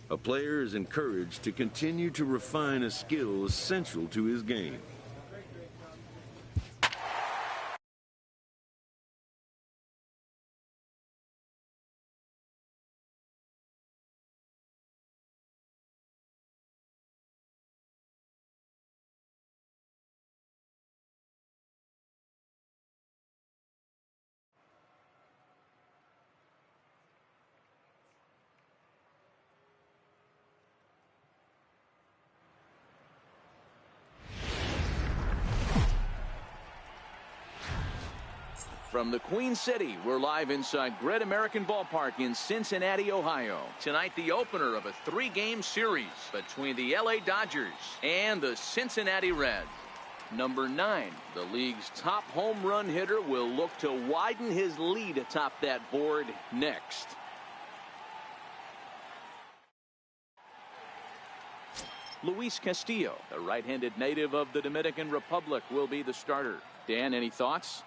A player is encouraged to continue to refine a skill essential to his game. From the Queen City, we're live inside Great American Ballpark in Cincinnati, Ohio. Tonight, the opener of a 3-game series between the LA Dodgers and the Cincinnati Reds. Number 9, the league's top home run hitter, will look to widen his lead atop that board next. Luis Castillo, the right-handed native of the Dominican Republic, will be the starter. Dan, any thoughts?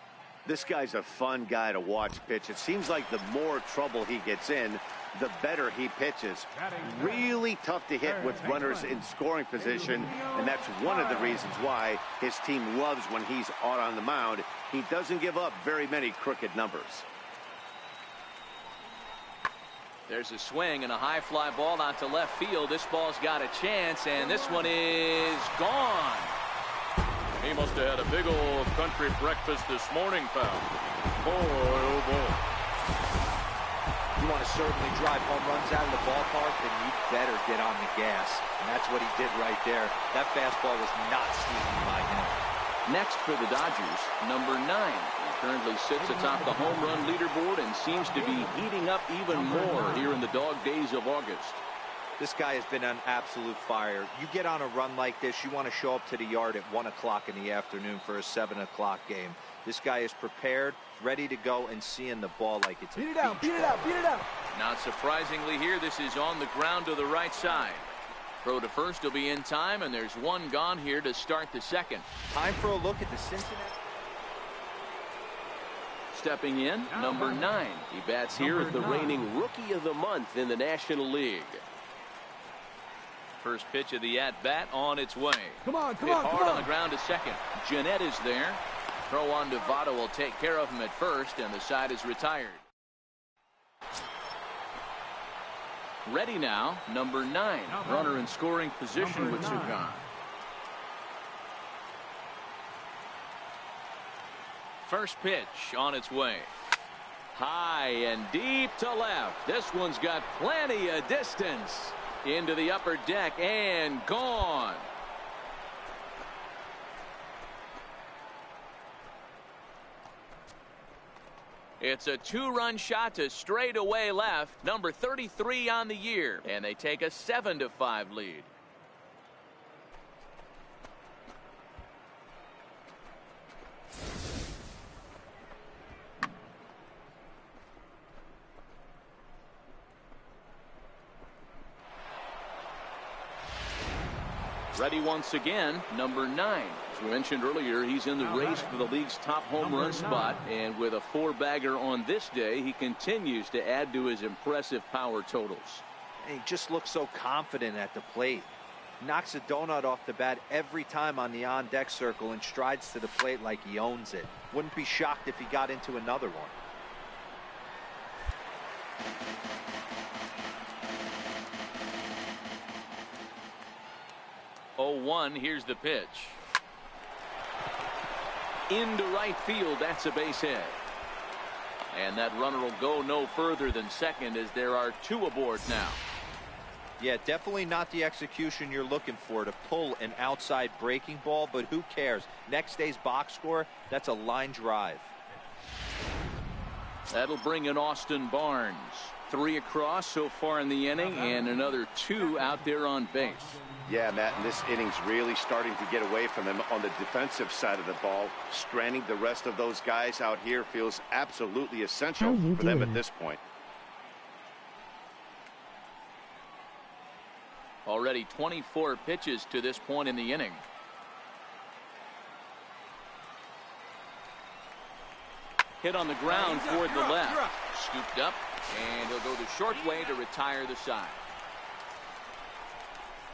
This guy's a fun guy to watch pitch. It seems like the more trouble he gets in, the better he pitches. Really tough to hit with runners in scoring position, and that's one of the reasons why his team loves when he's out on the mound. He doesn't give up very many crooked numbers. There's a swing and a high fly ball out to left field. This ball's got a chance, and this one is gone. He must have had a big old country breakfast this morning, pal. Boy, oh boy. You want to certainly drive home runs out of the ballpark, then you better get on the gas. And that's what he did right there. That fastball was not sneaking by him. Next for the Dodgers, number 9. He currently sits atop the home run leaderboard and seems to be heating up even more here in the dog days of August. This guy has been on absolute fire. You get on a run like this, you want to show up to the yard at 1 o'clock in the afternoon for a 7 o'clock game. This guy is prepared, ready to go, and seeing the ball like it's a beat it out, beat it out, beat it out. Not surprisingly here, this is on the ground to the right side. Throw to first will be in time, and there's one gone here to start the second. Time for a look at the Cincinnati. Stepping in, number 9. He bats here as the reigning Rookie of the Month in the National League. First pitch of the at-bat on its way. Come on, Hit hard on the ground to second. Jeanette is there. Throw on to Votto will take care of him at first, and the side is retired. Ready now, number 9. Runner in scoring position with 2 gone. First pitch on its way. High and deep to left. This one's got plenty of distance. Into the upper deck and gone. It's a 2-run shot to straightaway left. Number 33 on the year, and they take a 7-5 lead. Ready once again, number 9. As we mentioned earlier, he's in the race for the league's top home run spot, and with a 4-bagger on this day, he continues to add to his impressive power totals. And he just looks so confident at the plate. Knocks a donut off the bat every time on the on-deck circle and strides to the plate like he owns it. Wouldn't be shocked if he got into another one. 0-1, here's the pitch. Into right field, that's a base hit. And that runner will go no further than second as there are 2 aboard now. Yeah, definitely not the execution you're looking for to pull an outside breaking ball, but who cares? Next day's box score, that's a line drive. That'll bring in Austin Barnes. 3 across so far in the inning and another 2 out there on base. Yeah, Matt, and this inning's really starting to get away from them on the defensive side of the ball. Stranding the rest of those guys out here feels absolutely essential for them at this point. Already 24 pitches to this point in the inning. Hit on the ground toward the left. Scooped up, and he'll go the short way to retire the side.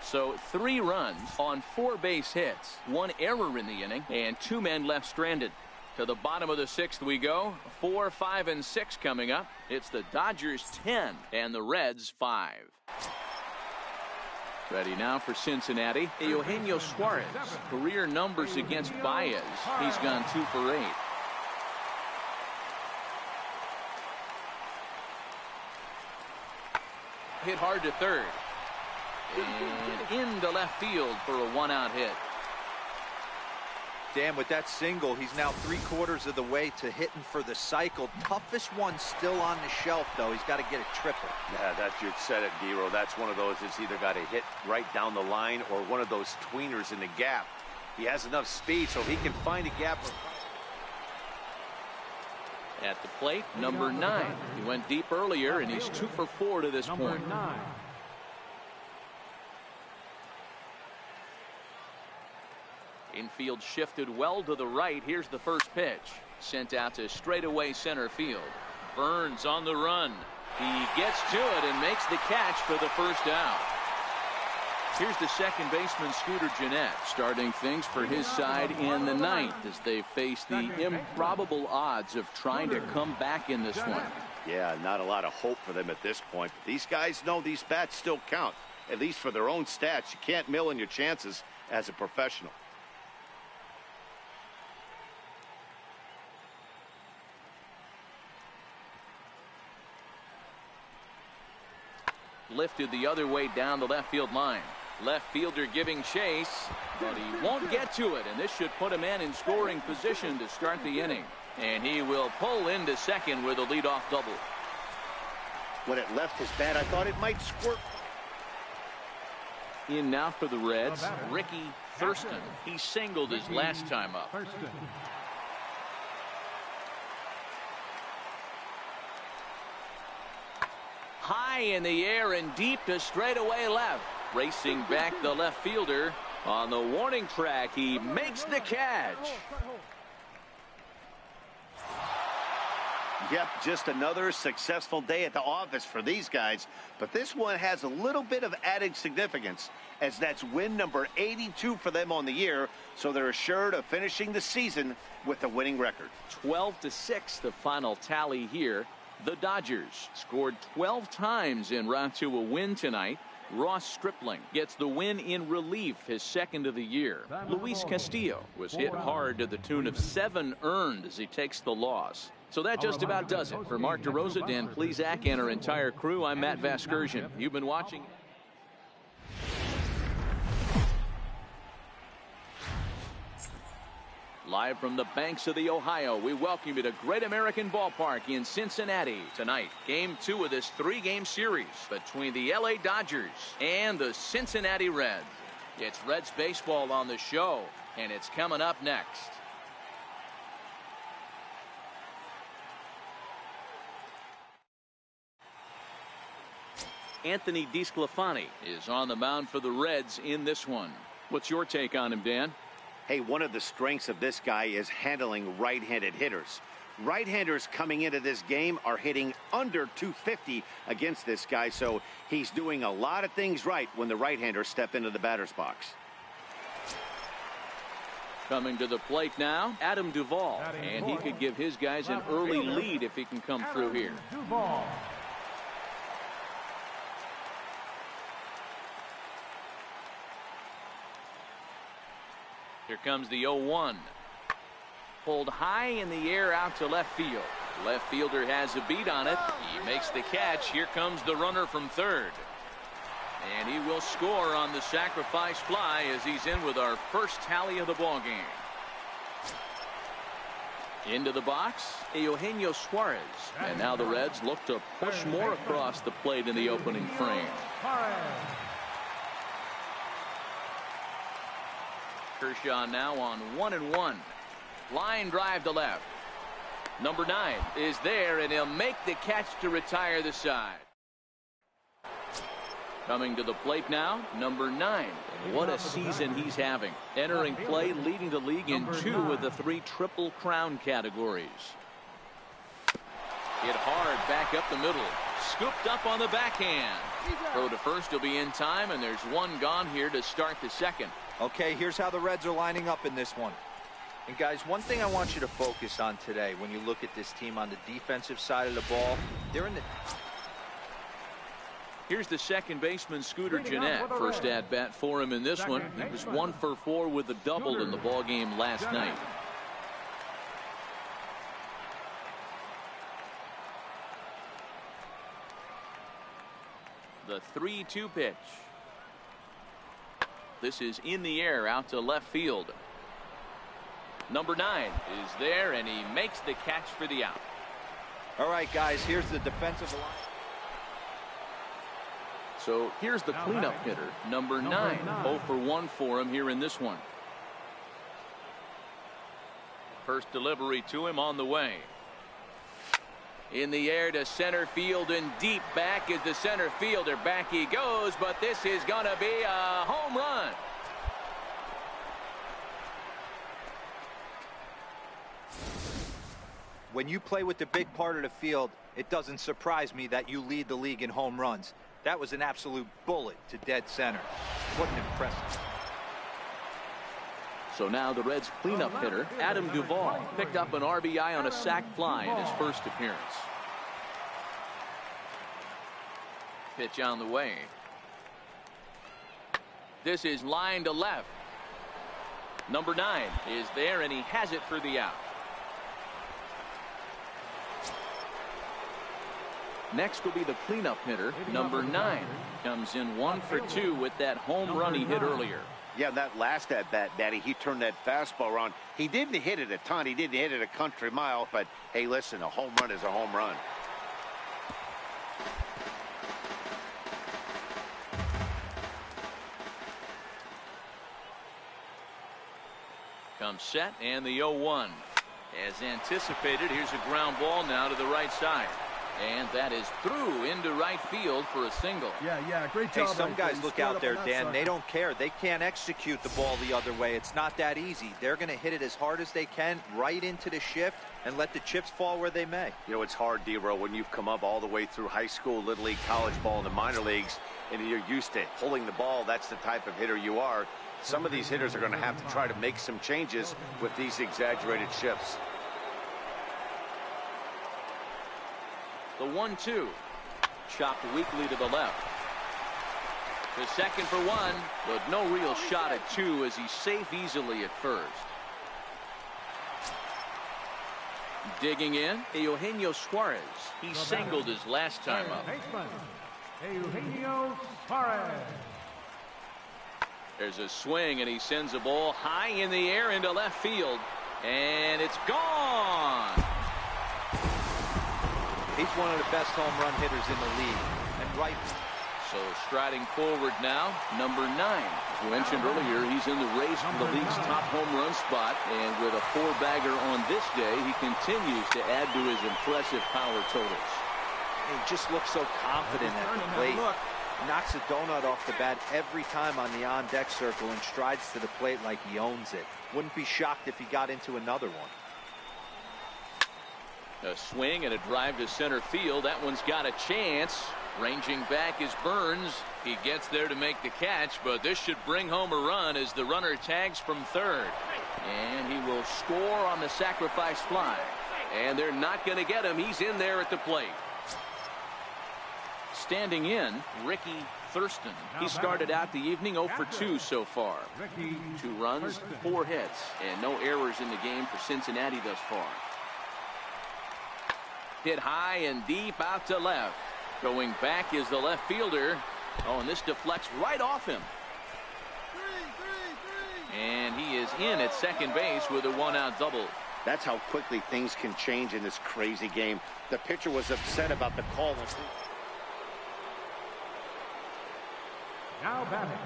So 3 runs on 4 base hits, 1 error in the inning, and 2 men left stranded. To the bottom of the 6th we go. 4, 5, and 6 coming up. It's the Dodgers 10 and the Reds 5. Ready now for Cincinnati. Eugenio Suarez. Career numbers against Baez. He's gone 2 for 8. Hit hard to third. And into left field for a 1-out hit. Dan, with that single, he's now 3/4 of the way to hitting for the cycle. Toughest one still on the shelf, though. He's got to get a triple. Yeah, you said it, Giro. That's one of those that's either got to hit right down the line or one of those tweeners in the gap. He has enough speed so he can find a gap. At the plate, number 9. He went deep earlier, and he's 2 for 4 to this point. Infield shifted well to the right. Here's the first pitch. Sent out to straightaway center field. Burns on the run. He gets to it and makes the catch for the first out. Here's the second baseman, Scooter Gennett, starting things for his side in the 9th as they face the improbable odds of trying to come back in this one. Yeah, not a lot of hope for them at this point. These guys know these bats still count, at least for their own stats. You can't mill in your chances as a professional. Lifted the other way down the left field line. Left fielder giving chase, but he won't get to it, and this should put a man in scoring position to start the inning. And he will pull into second with a leadoff double. When it left his bat, I thought it might squirt. In now for the Reds, Ricky Thurston. He singled his last time up. High in the air and deep to straightaway left. Racing back the left fielder on the warning track. He makes the catch. Yep, just another successful day at the office for these guys. But this one has a little bit of added significance, as that's win number 82 for them on the year. So they're assured of finishing the season with a winning record. 12-6 the final tally here. The Dodgers scored 12 times en route to a win tonight. Ross Stripling gets the win in relief, his 2nd of the year. Luis Castillo was hit hard to the tune of 7 earned as he takes the loss. So that just about does it. For Mark DeRosa, Dan Plesac, and our entire crew, I'm Matt Vasgersian. You've been watching. Live from the banks of the Ohio, we welcome you to Great American Ballpark in Cincinnati. Tonight, Game 2 of this 3-game series between the LA Dodgers and the Cincinnati Reds. It's Reds baseball on the show, and it's coming up next. Anthony DeSclafani is on the mound for the Reds in this one. What's your take on him, Dan? Hey, one of the strengths of this guy is handling right-handed hitters. Right-handers coming into this game are hitting under 250 against this guy, so he's doing a lot of things right when the right-handers step into the batter's box. Coming to the plate now, Adam Duvall, and he could give his guys an early lead if he can come through here. Here comes the 0-1. Pulled high in the air out to left field. Left fielder has a beat on it. He makes the catch. Here comes the runner from third. And he will score on the sacrifice fly as he's in with our first tally of the ball game. Into the box, Eugenio Suarez. And now the Reds look to push more across the plate in the opening frame. Kershaw now on 1-1. Line drive to left. Number 9 is there, and he'll make the catch to retire the side. Coming to the plate now, number 9. What a season he's having. Entering play, leading the league in 2 of the 3 Triple Crown categories. Hit hard back up the middle. Scooped up on the backhand. Throw to first will be in time, and there's one gone here to start the second. Okay, here's how the Reds are lining up in this one. And guys, one thing I want you to focus on today when you look at this team on the defensive side of the ball, they're in the... Here's the second baseman, Scooter Gennett. First at bat for him in this one. He was 1 for 4 with a double in the ball game last night. The 3-2 pitch. This is in the air out to left field. Number 9 is there, and he makes the catch for the out. All right, guys, here's the defensive line. So here's the cleanup hitter, number 9. 0 for 1 for him here in this one. First delivery to him on the way. In the air to center field, and deep back is the center fielder. Back he goes, but this is going to be a home run. When you play with the big part of the field, it doesn't surprise me that you lead the league in home runs. That was an absolute bullet to dead center. What an impressive. So now the Reds cleanup hitter, Adam Duvall, picked up an RBI on a sac fly in his first appearance. Pitch on the way. This is line to left. Number 9 is there, and he has it for the out. Next will be the cleanup hitter, number 9. Comes in 1 for 2 with that home run he hit earlier. Yeah, that last at bat, Daddy, he turned that fastball around. He didn't hit it a ton. He didn't hit it a country mile. But, hey, listen, a home run is a home run. Comes set, and the 0-1. As anticipated, here's a ground ball now to the right side. And that is through into right field for a single. Yeah, great job. Hey, some guys look out there, Dan. They don't care. They can't execute the ball the other way. It's not that easy. They're going to hit it as hard as they can right into the shift and let the chips fall where they may. You know, it's hard, D-Row, when you've come up all the way through high school, little league, college ball, and the minor leagues, and you're used to pulling the ball. That's the type of hitter you are. Some of these hitters are going to have to try to make some changes with these exaggerated shifts. The 1-2. Chopped weakly to the left. The second for 1, but no real shot at 2 as he's safe easily at first. Digging in, Eugenio Suarez. He singled his last time up. Eugenio Suarez. There's a swing, and he sends a ball high in the air into left field. And it's gone. He's one of the best home run hitters in the league. And right. So striding forward now, number 9. As we mentioned earlier, he's in the race for the league's top home run spot. And with a 4-bagger on this day, he continues to add to his impressive power totals. He just looks so confident at the plate. Knocks a donut off the bat every time on the on-deck circle and strides to the plate like he owns it. Wouldn't be shocked if he got into another one. A swing and a drive to center field. That one's got a chance. Ranging back is Burns. He gets there to make the catch, but this should bring home a run as the runner tags from third. And he will score on the sacrifice fly. And they're not going to get him. He's in there at the plate. Standing in, Ricky Thurston. He started out the evening 0 for 2 so far. 2 runs, 4 hits, and no errors in the game for Cincinnati thus far. Hit high and deep out to left. Going back is the left fielder. Oh, and this deflects right off him. And he is in at second base with a 1-out double. That's how quickly things can change in this crazy game. The pitcher was upset about the call. Now batting,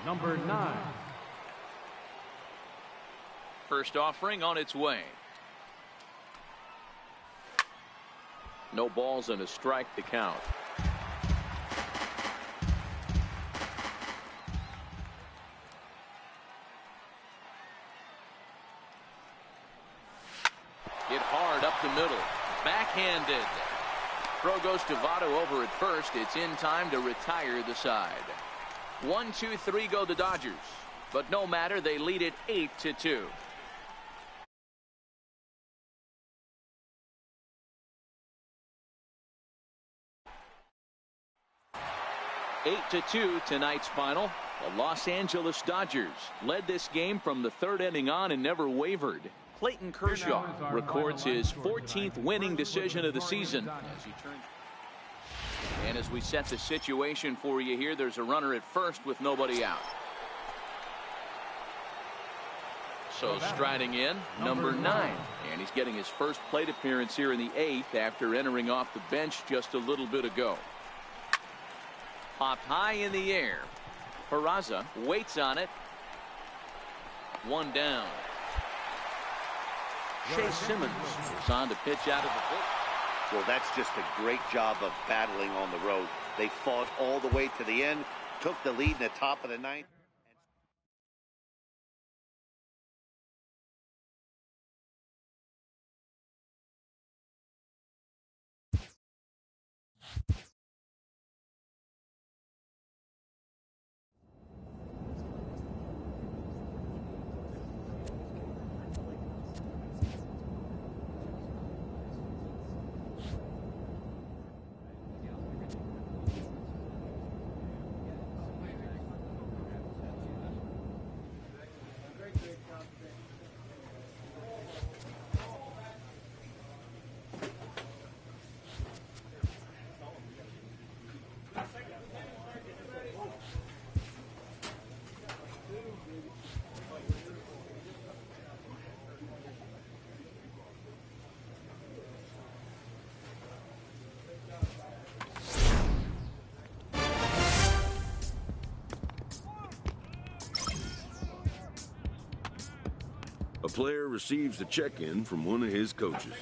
number 9. First offering on its way. No balls and a strike to count. Hit hard up the middle. Backhanded. Throw goes to Votto over at first. It's in time to retire the side. 1, 2, 3 go the Dodgers. But no matter, they lead it 8-2. 8-2 tonight's final. The Los Angeles Dodgers led this game from the third inning on and never wavered. Clayton Kershaw records his 14th winning decision of the season. And as we set the situation for you here, there's a runner at first with nobody out. So striding in, number 9. And he's getting his first plate appearance here in the 8th after entering off the bench just a little bit ago. Popped high in the air. Peraza waits on it. 1 down. Chase Simmons is on to pitch out of the book. Well, that's just a great job of battling on the road. They fought all the way to the end, took the lead in the top of the 9th. A player receives a check-in from one of his coaches.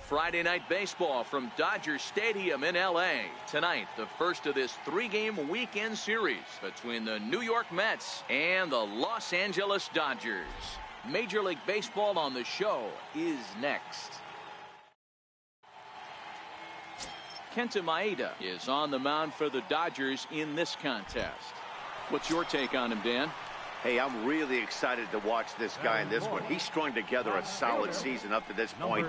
Friday Night Baseball from Dodger Stadium in L.A. Tonight, the first of this three-game weekend series between the New York Mets and the Los Angeles Dodgers. Major League Baseball on the show is next. Kenta Maeda is on the mound for the Dodgers in this contest. What's your take on him, Dan? Hey, I'm really excited to watch this guy in this one. He's strung together a solid season up to this point.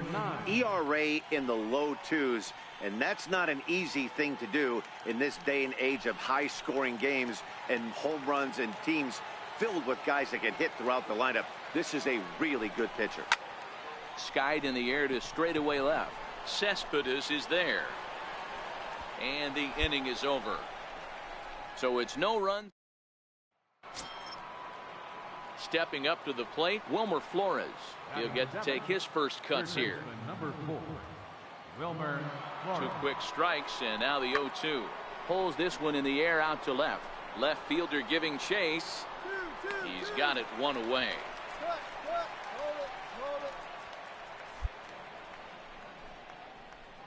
ERA in the low 2s, and that's not an easy thing to do in this day and age of high-scoring games and home runs and teams filled with guys that can hit throughout the lineup. This is a really good pitcher. Skied in the air to straightaway left. Cespedes is there. And the inning is over. So it's no run. Stepping up to the plate, Wilmer Flores. He'll get to take his first cuts here. Number 4, Wilmer Flores. 2 quick strikes, and now the 0-2. Pulls this one in the air out to left. Left fielder giving chase. He's got it one away.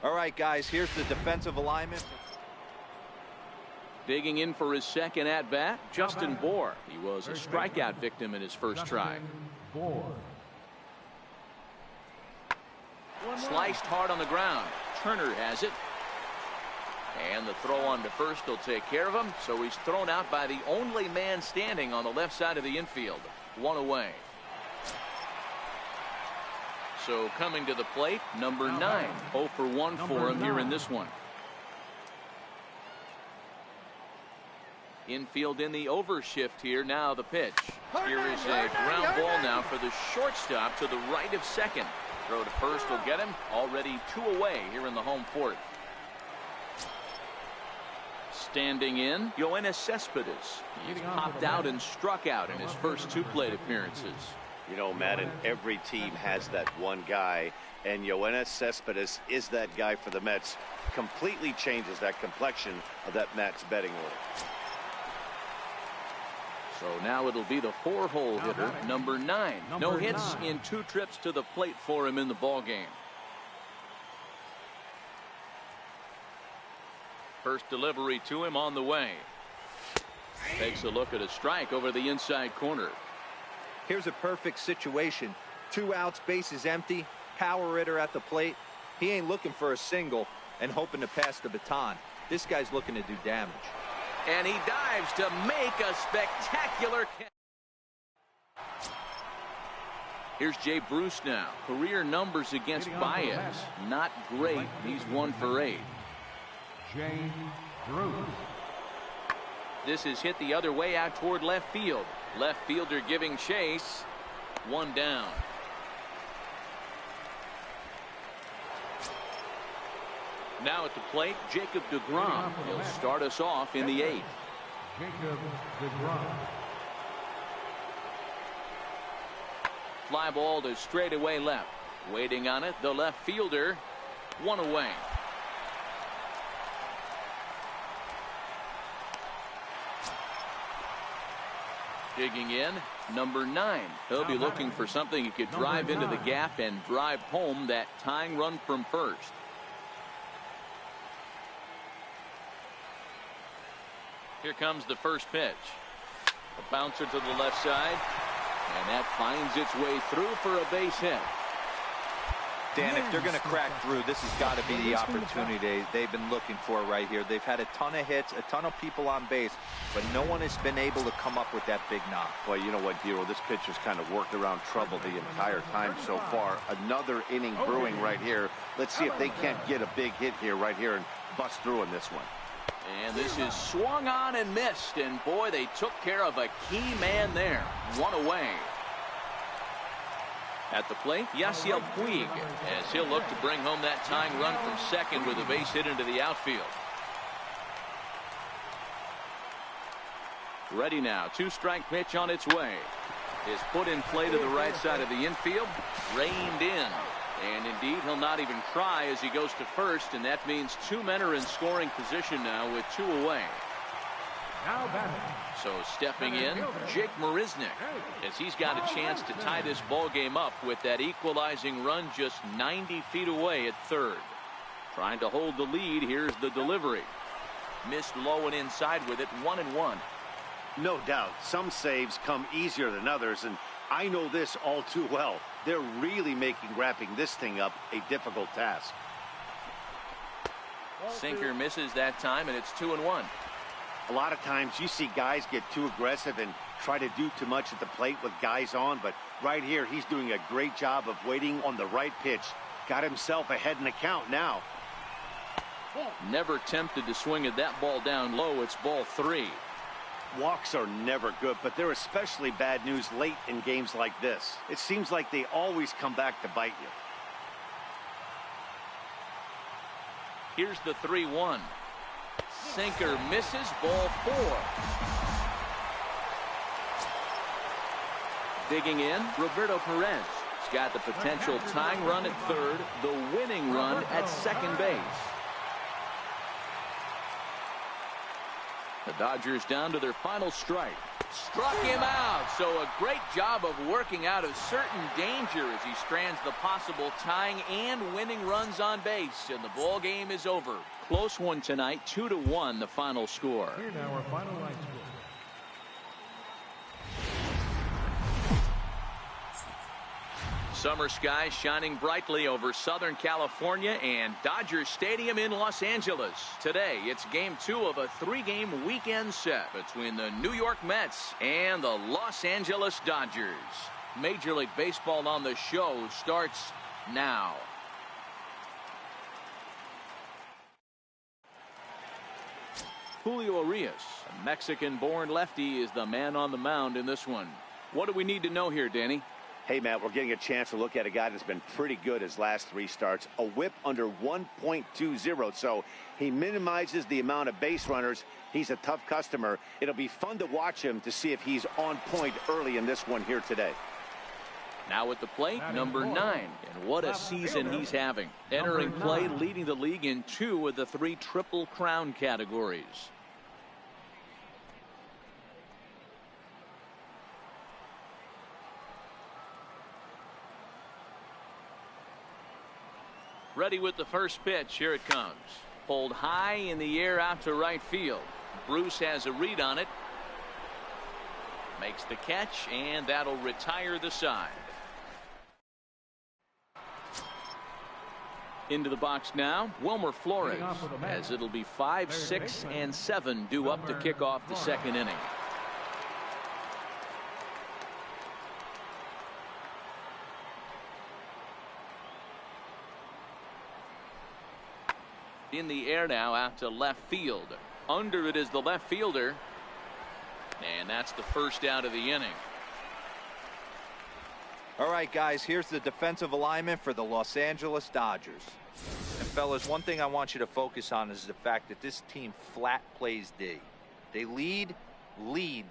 All right, guys, here's the defensive alignment. Digging in for his second at-bat, Justin Bour. He was a strikeout victim in his first try. Sliced hard on the ground. Turner has it. And the throw on to first will take care of him. So he's thrown out by the only man standing on the left side of the infield. One away. So coming to the plate, number 9. 0 for 1 for him here in this one. Infield in the overshift here. Now the pitch. Here is a ground ball now for the shortstop to the right of second. Throw to first will get him. Already 2 away here in the home fourth. Standing in, Yoenis Cespedes. He's popped out and struck out in his first 2 plate appearances. You know, Madden, every team has that one guy, and Yoenis Cespedes is that guy for the Mets. Completely changes that complexion of that Mets betting order. So now it'll be the 4-hole hitter, number 9. No hits in 2 trips to the plate for him in the ball game. First delivery to him on the way. Takes a look at a strike over the inside corner. Here's a perfect situation. 2 outs, bases empty, power hitter at the plate. He ain't looking for a single and hoping to pass the baton. This guy's looking to do damage. And he dives to make a spectacular catch. Here's Jay Bruce now. Career numbers against Baez. Not great. He's 1 for 8. Jay Bruce. This is hit the other way out toward left field. Left fielder giving chase. 1 down. Now at the plate, Jacob deGrom. He'll start us off in the 8th. Jacob deGrom. Fly ball to straightaway left. Waiting on it, the left fielder. 1 away. Digging in, number 9. He'll be looking for something he could drive into the gap and drive home that tying run from first. Here comes the first pitch. A bouncer to the left side. And that finds its way through for a base hit. Dan, if they're going to crack through, this has got to be the opportunity they've been looking for right here. They've had a ton of hits, a ton of people on base, but no one has been able to come up with that big knock. Well, you know what, Hero? This pitcher's kind of worked around trouble the entire time so far. Another inning brewing right here. Let's see if they can't get a big hit here right here and bust through in this one. And this is swung on and missed. And boy, they took care of a key man there. 1 away. At the plate, Yasiel Puig, as he'll look to bring home that tying run from second with a base hit into the outfield. Ready now. 2-strike pitch on its way. Is put in play to the right side of the infield. Reined in. And indeed, he'll not even try as he goes to first, and that means 2 men are in scoring position now with 2 away. Now batting. So stepping in, Jake Marisnick, as he's got a chance to tie this ball game up with that equalizing run just 90 feet away at third. Trying to hold the lead. Here's the delivery. Missed low and inside with it. 1-1. No doubt, some saves come easier than others, and I know this all too well. They're really making wrapping this thing up a difficult task. Sinker misses that time, and it's 2-1. A lot of times you see guys get too aggressive and try to do too much at the plate with guys on, but right here he's doing a great job of waiting on the right pitch. Got himself ahead in the count now. Never tempted to swing at that ball down low. It's ball 3. Walks are never good, but they're especially bad news late in games like this. It seems like they always come back to bite you. Here's the 3-1. Sinker misses. Ball 4. Digging in, Roberto Perez. He's got the potential tying run at third, the winning run at second base. The Dodgers down to their final strike. Struck him out. So a great job of working out of certain danger as he strands the possible tying and winning runs on base. And the ball game is over. Close one tonight. 2-1 the final score. Here now our final line score. Summer skies shining brightly over Southern California and Dodger Stadium in Los Angeles. Today, it's game 2 of a 3-game weekend set between the New York Mets and the Los Angeles Dodgers. Major League Baseball on the show starts now. Julio Urias, a Mexican-born lefty, is the man on the mound in this one. What do we need to know here, Danny? Hey, Matt, we're getting a chance to look at a guy that's been pretty good his last 3 starts. A whip under 1.20, so he minimizes the amount of base runners. He's a tough customer. It'll be fun to watch him to see if he's on point early in this one here today. Now at the plate, number 9, and what a season he's having. Entering play, leading the league in 2 of the 3 Triple Crown categories. Ready with the first pitch. Here it comes. Pulled high in the air out to right field. Bruce has a read on it. Makes the catch, and that'll retire the side. Into the box now, Wilmer Flores, as it'll be 5, 6, and 7 due up to kick off the second inning. In the air now out to left field. Under it is the left fielder. And that's the first out of the inning. All right, guys, here's the defensive alignment for the Los Angeles Dodgers. And fellas, one thing I want you to focus on is the fact that this team flat plays D. They lead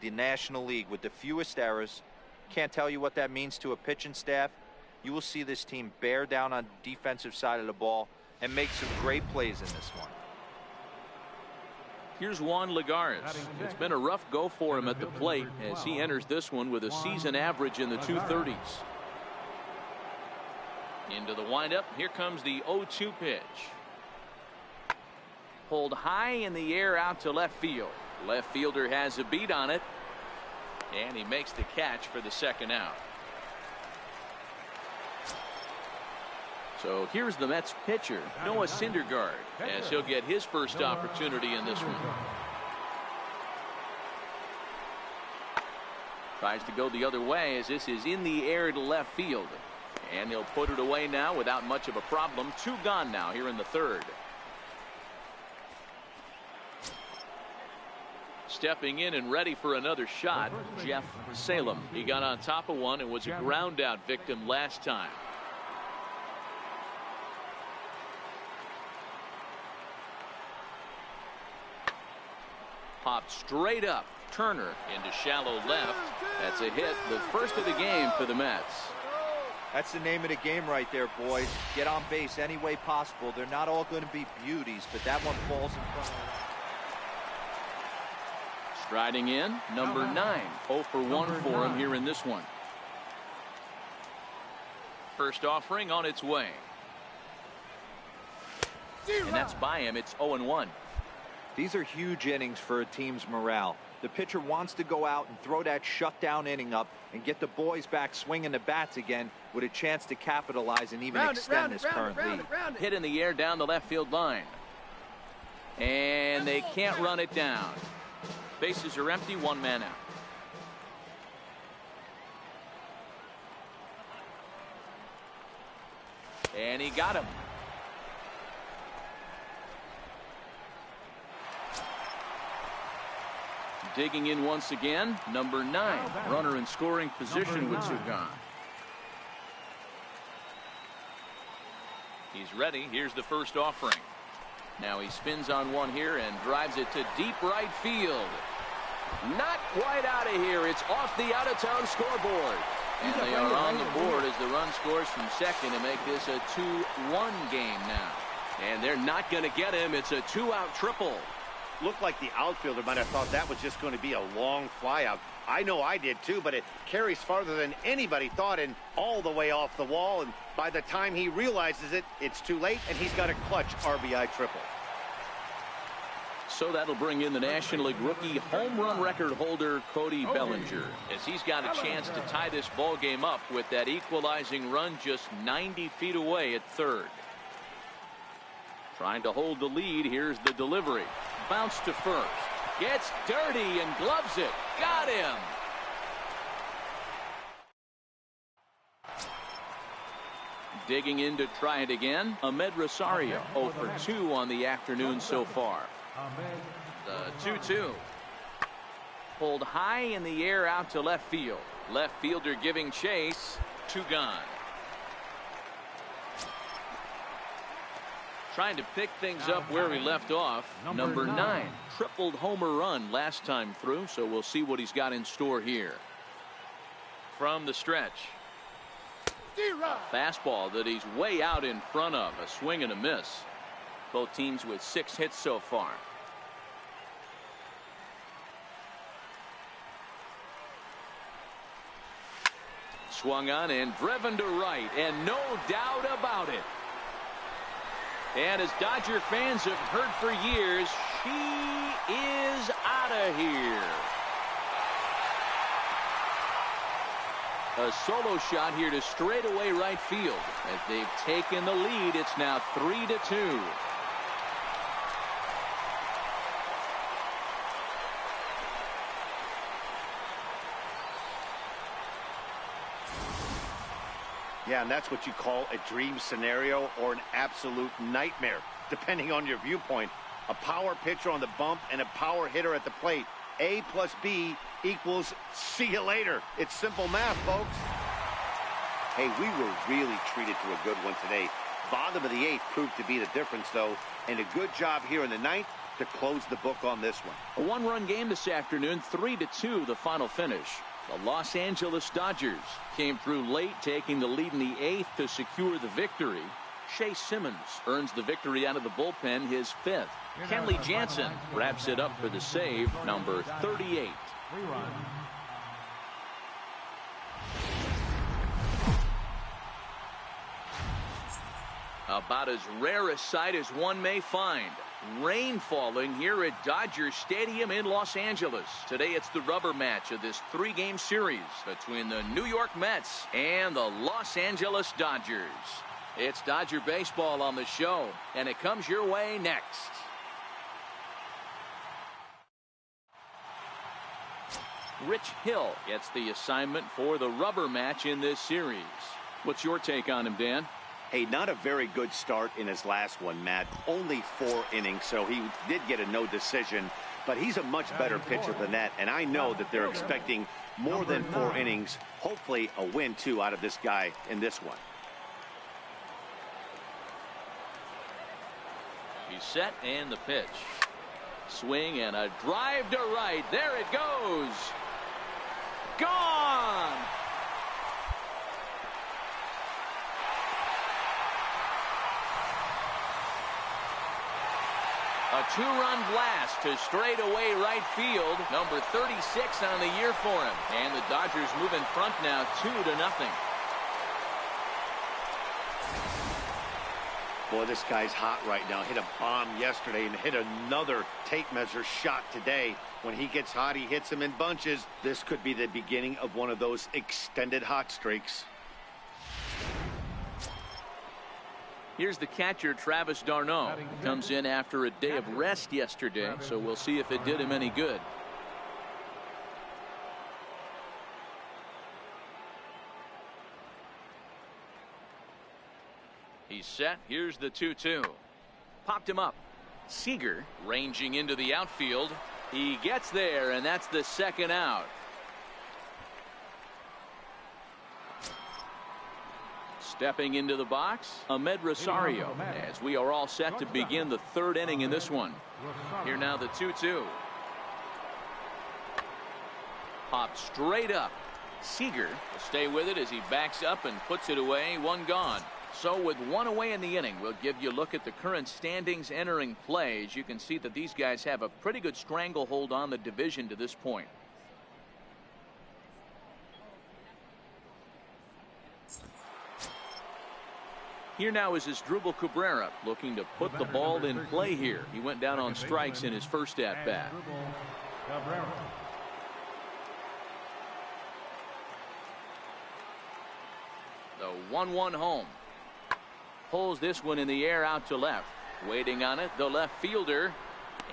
the National League with the fewest errors. Can't tell you what that means to a pitching staff. You will see this team bear down on the defensive side of the ball and make some great plays in this one. Here's Juan Lagares. It's been a rough go for him at the plate as he enters this one with a season average in the 230s. Into the windup. Here comes the 0-2 pitch. Pulled high in the air out to left field. Left fielder has a beat on it. And he makes the catch for the second out. So here's the Mets pitcher, Noah Syndergaard, as he'll get his first opportunity in this one. Tries to go the other way as this is in the air to left field. And he'll put it away now without much of a problem. 2 gone now here in the third. Stepping in and ready for another shot, Jeff Salem. He got on top of one and was a ground out victim last time. Popped straight up. Turner into shallow left. That's a hit, the first of the game for the Mets. That's the name of the game right there, boys. Get on base any way possible. They're not all going to be beauties, but that one falls in front of them. Striding in, number 9. 0 for 1 for him here in this one. First offering on its way. And that's by him. It's 0-1. These are huge innings for a team's morale. The pitcher wants to go out and throw that shutdown inning up and get the boys back swinging the bats again with a chance to capitalize and even extend this current lead. Hit in the air down the left field line. And they can't run it down. Bases are empty, 1 man out. And he got him. Digging in once again, number 9. Runner in scoring position with 2 gone. He's ready. Here's the first offering. Now he spins on one here and drives it to deep right field. Not quite out of here. It's off the out-of-town scoreboard. And they are on the board as the run scores from second to make this a 2-1 game now. And they're not going to get him. It's a 2-out triple. Looked like the outfielder might have thought that was just going to be a long fly out. I know I did too, but it carries farther than anybody thought and all the way off the wall. And by the time he realizes it, it's too late, and he's got a clutch RBI triple. So that'll bring in the National League rookie home run record holder Cody Bellinger, as he's got a chance to tie this ball game up with that equalizing run just 90 feet away at third. Trying to hold the lead. Here's the delivery. Bounce to first. Gets dirty and gloves it. Got him. Digging in to try it again. Ahmed Rosario 0 for 2 on the afternoon so far. The 2-2. Pulled high in the air out to left field. Left fielder giving chase. 2 gone. Trying to pick things up where we left off. Number 9. Tripled homer run last time through, so we'll see what he's got in store here. From the stretch. A fastball that he's way out in front of. A swing and a miss. Both teams with 6 hits so far. Swung on and driven to right, and no doubt about it. And as Dodger fans have heard for years, she is out of here. A solo shot here to straightaway right field. As they've taken the lead, it's now 3-2. Yeah, and that's what you call a dream scenario or an absolute nightmare, depending on your viewpoint. A power pitcher on the bump and a power hitter at the plate. A plus B equals see you later. It's simple math, folks. Hey, we were really treated to a good one today. Bottom of the 8th proved to be the difference, though, and a good job here in the 9th to close the book on this one. A 1-run game this afternoon, 3-2 the final finish. The Los Angeles Dodgers came through late, taking the lead in the 8th to secure the victory. Shea Simmons earns the victory out of the bullpen, his 5th. Kenley Jansen wraps it up for the save, number 38. About as rare a sight as one may find. Rain falling here at Dodger Stadium in Los Angeles. Today it's the rubber match of this 3-game series between the New York Mets and the Los Angeles Dodgers. It's Dodger baseball on the show, and it comes your way next. Rich Hill gets the assignment for the rubber match in this series. What's your take on him, Dan? Hey, not a very good start in his last one, Matt. Only 4 innings, so he did get a no decision. But he's a much better pitcher than that, and I know that they're expecting more than 4 innings. Hopefully a win, too, out of this guy in this one. He's set, and the pitch. Swing and a drive to right. There it goes. Gone! A A two-run blast to straightaway right field. Number 36 on the year for him. And the Dodgers move in front now 2-0. Boy, this guy's hot right now. Hit a bomb yesterday and hit another tape measure shot today. When he gets hot, he hits them in bunches. This could be the beginning of one of those extended hot streaks. Here's the catcher, Travis d'Arnaud. Comes in after a day of rest yesterday, so we'll see if it did him any good. He's set. Here's the 2-2. Popped him up. Seager ranging into the outfield. He gets there, and that's the second out. Stepping into the box, Ahmed Rosario, as we are all set to begin the third inning in this one. Here now the 2-2. Popped straight up. Seager will stay with it as he backs up and puts it away. One gone. So with one away in the inning, we'll give you a look at the current standings entering play. As you can see that these guys have a pretty good stranglehold on the division to this point. Here now is Asdrubal Cabrera looking to put the ball in play here. He went down on strikes in his first at bat. The 1-1 home. Pulls this one in the air out to left. Waiting on it, the left fielder.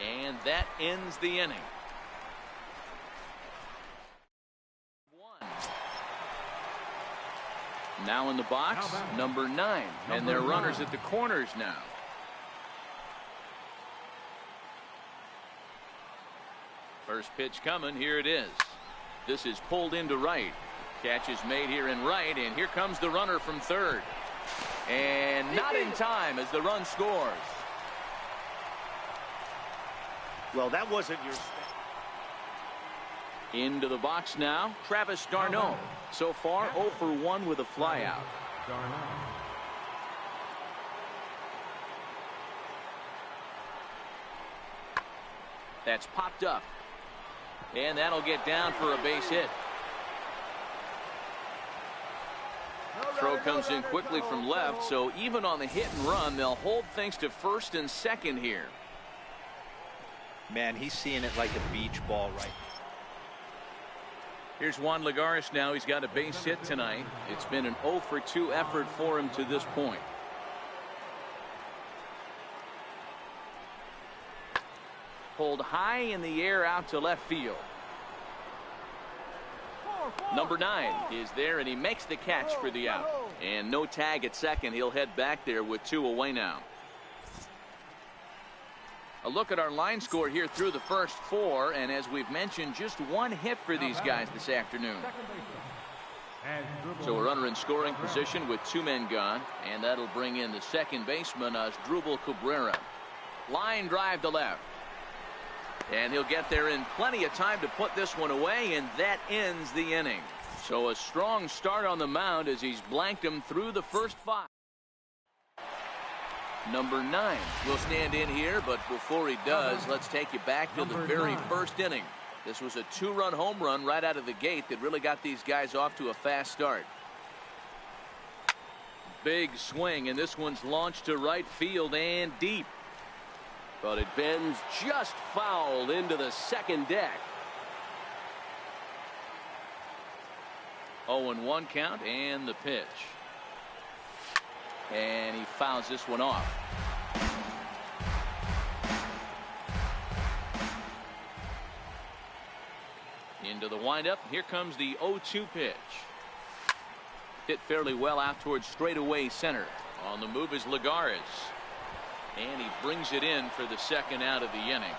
And that ends the inning. Now in the box, number 9. And they're runners at the corners now. First pitch coming. Here it is. This is pulled into right. Catch is made here in right. And here comes the runner from third. And not in time as the run scores. Well, that wasn't your... Into the box now, Travis d'Arnaud. So far, 0 for 1 with a flyout. That's popped up. And that'll get down for a base hit. Throw comes in quickly from left, so even on the hit and run, they'll hold things to first and second here. Man, he's seeing it like a beach ball right now. Here's Juan Lagares now. He's got a base hit tonight. It's been an 0 for 2 effort for him to this point. Pulled high in the air out to left field. Number 9 is there, and he makes the catch for the out. And no tag at second. He'll head back there with 2 away now. A look at our line score here through the first 4, and as we've mentioned, just 1 hit for these guys this afternoon. So a runner in scoring position with 2 men gone, and that'll bring in the second baseman, Asdrubal Cabrera. Line drive to left. And he'll get there in plenty of time to put this one away, and that ends the inning. So a strong start on the mound as he's blanked him through the first 5. Number 9 will stand in here, but before he does, let's take you back to the very first inning. This was a 2-run home run right out of the gate that really got these guys off to a fast start. Big swing, and this one's launched to right field and deep. But it bends just foul into the second deck. 0-1 count, and the pitch. And he fouls this one off. Into the windup. Here comes the 0-2 pitch. Hit fairly well out towards straightaway center. On the move is Lagares. And he brings it in for the second out of the inning.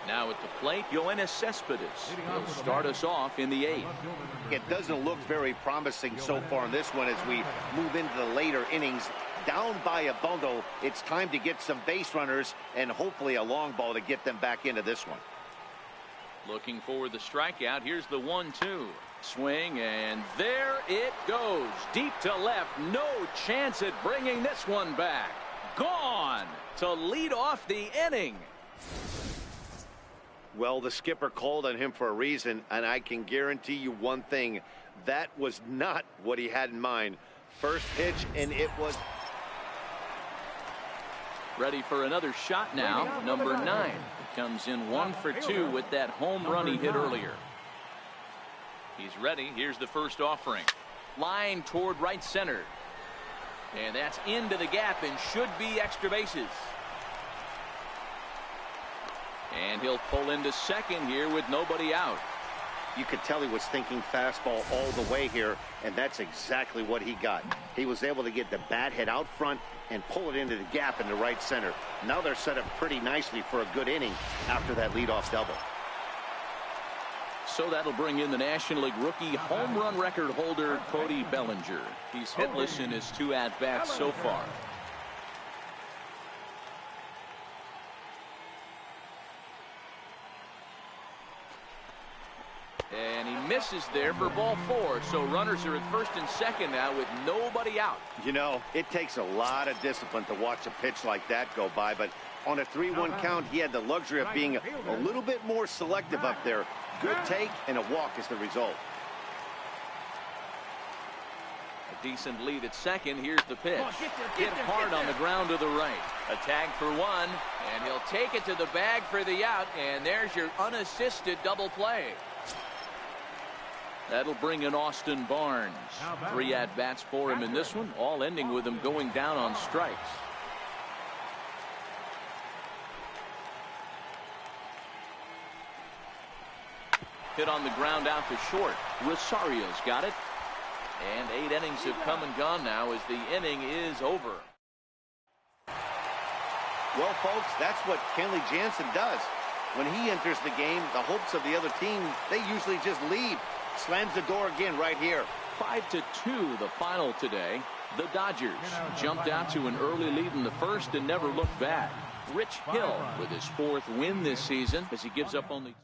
Now at the plate, Yoenis Cespedes will start us off in the 8th. It doesn't look very promising so far in this one as we move into the later innings. Down by a bundle, it's time to get some base runners and hopefully a long ball to get them back into this one. Looking for the strikeout. Here's the 1-2. Swing, and there it goes. Deep to left. No chance at bringing this one back. Gone to lead off the inning. Well, the skipper called on him for a reason, and I can guarantee you one thing. That was not what he had in mind. First pitch, and it was... Ready for another shot now. Number 9 comes in 1 for 2 with that home run he hit earlier. He's ready. Here's the first offering. Line toward right center. And that's into the gap and should be extra bases. And he'll pull into second here with nobody out. You could tell he was thinking fastball all the way here, and that's exactly what he got. He was able to get the bat head out front and pull it into the gap in the right center. Now they're set up pretty nicely for a good inning after that leadoff double. So that'll bring in the National League rookie home run record holder Cody Bellinger. He's hitless in his 2 at-bats so far. And he misses there for ball 4. So runners are at first and second now with nobody out. You know, it takes a lot of discipline to watch a pitch like that go by, but on a 3-1 count, he had the luxury of being a little bit more selective up there. Good take, and a walk is the result. A decent lead at second. Here's the pitch. Hit hard on the ground to the right. A tag for 1, and he'll take it to the bag for the out, and there's your unassisted double play. That'll bring in Austin Barnes. 3 at-bats for him in this one, all ending with him going down on strikes. Hit on the ground out to short. Rosario's got it. And 8 innings have come and gone now as the inning is over. Well, folks, that's what Kenley Jansen does. When he enters the game, the hopes of the other team, they usually just leave. Slams the door again right here. 5-2 the final today. The Dodgers jumped out to an early lead in the first and never looked back. Rich Hill with his 4th win this season as he gives up only 2.